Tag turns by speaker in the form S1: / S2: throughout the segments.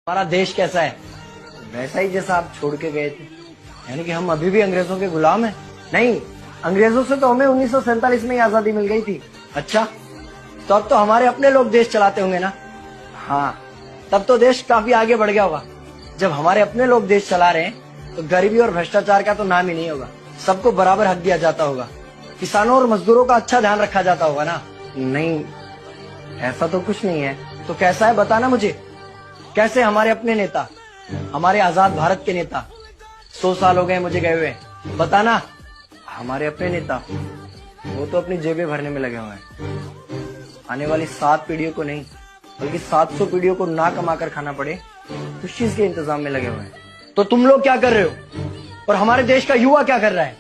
S1: हमारा देश कैसा है? वैसा ही जैसा आप छोड़ के गए थे। यानी कि हम अभी भी अंग्रेजों के गुलाम हैं? नहीं, अंग्रेजों से तो हमें 1947 में ही आजादी मिल गई थी। अच्छा, तो अब तो हमारे अपने लोग देश चलाते होंगे ना? हाँ, तब तो देश काफी आगे बढ़ गया होगा। जब हमारे अपने लोग देश चला रहे हैं तो गरीबी और भ्रष्टाचार का तो नाम ही नहीं होगा। सबको बराबर हक दिया जाता होगा, किसानों और मजदूरों का अच्छा ध्यान रखा जाता होगा ना? नहीं, ऐसा तो कुछ नहीं है। तो कैसा है बताना मुझे। कैसे हमारे अपने नेता, हमारे आजाद भारत के नेता, 100 साल हो गए मुझे गए हुए, बताना। हमारे अपने नेता वो तो अपनी जेबें भरने में लगे हुए हैं। आने वाली 7 पीढ़ियों को नहीं बल्कि 700 पीढ़ियों को ना कमा कर खाना पड़े उस चीज के इंतजाम में लगे हुए हैं। तो तुम लोग क्या कर रहे हो और हमारे देश का युवा क्या कर रहा है?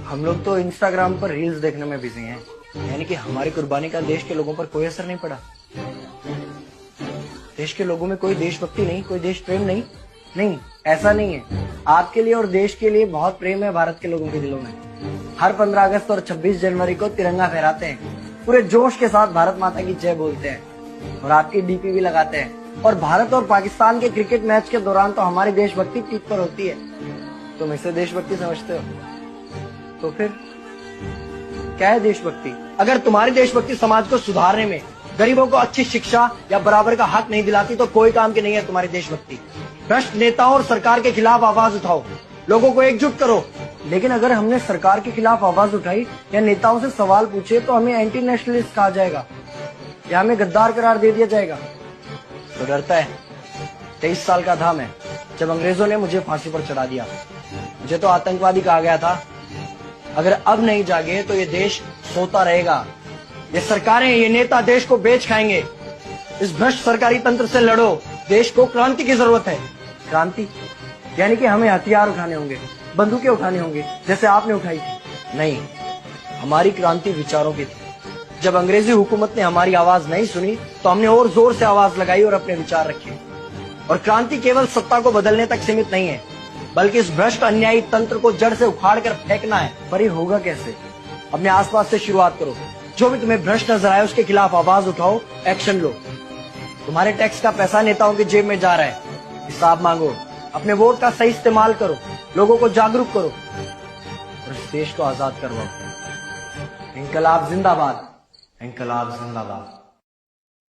S1: हम लोग तो इंस्टाग्राम पर रील्स देखने में बिजी हैं। यानी कि हमारी कुर्बानी का देश के लोगों पर कोई असर नहीं पड़ा। देश के लोगों में कोई देशभक्ति नहीं, कोई देश प्रेम नहीं। नहीं, ऐसा नहीं है। आपके लिए और देश के लिए बहुत प्रेम है भारत के लोगों के दिलों में। हर 15 अगस्त और 26 जनवरी को तिरंगा फहराते हैं, पूरे जोश के साथ भारत माता की जय बोलते हैं और आपकी डीपी भी लगाते हैं। और भारत और पाकिस्तान के क्रिकेट मैच के दौरान तो हमारी देशभक्ति पीक पर होती है। तुम इसे देशभक्ति समझते हो? तो फिर क्या है देशभक्ति? अगर तुम्हारी देशभक्ति समाज को सुधारने में, गरीबों को अच्छी शिक्षा या बराबर का हक नहीं दिलाती तो कोई काम की नहीं है तुम्हारी देशभक्ति। भ्रष्ट नेताओं और सरकार के खिलाफ आवाज उठाओ, लोगों को एकजुट करो। लेकिन अगर हमने सरकार के खिलाफ आवाज उठाई या नेताओं से सवाल पूछे तो हमें एंटी नेशनलिस्ट कहा जाएगा या हमें गद्दार करार दे दिया जाएगा। तो डरता है। 23 साल का था मैं जब अंग्रेजों ने मुझे फांसी पर चढ़ा दिया। मुझे तो आतंकवादी कहा गया था। अगर अब नहीं जागे तो ये देश सोता रहेगा। ये सरकारें, ये नेता देश को बेच खाएंगे। इस भ्रष्ट सरकारी तंत्र से लड़ो। देश को क्रांति की जरूरत है। क्रांति यानी कि हमें हथियार उठाने होंगे, बंदूकें उठानी होंगी जैसे आपने उठाई थी। नहीं, हमारी क्रांति विचारों की थी। जब अंग्रेजी हुकूमत ने हमारी आवाज नहीं सुनी तो हमने और जोर से आवाज लगाई और अपने विचार रखे। और क्रांति केवल सत्ता को बदलने तक सीमित नहीं है, बल्कि इस भ्रष्ट अन्यायी तंत्र को जड़ से उखाड़ कर फेंकना है। पर ये होगा कैसे? अपने आसपास से शुरुआत करो। जो भी तुम्हें भ्रष्ट नजर आए उसके खिलाफ आवाज उठाओ, एक्शन लो। तुम्हारे टैक्स का पैसा नेताओं की जेब में जा रहा है, हिसाब मांगो। अपने वोट का सही इस्तेमाल करो, लोगों को जागरूक करो और इस देश को आजाद करवाओ। इंकलाब जिंदाबाद, इंकलाब जिंदाबाद।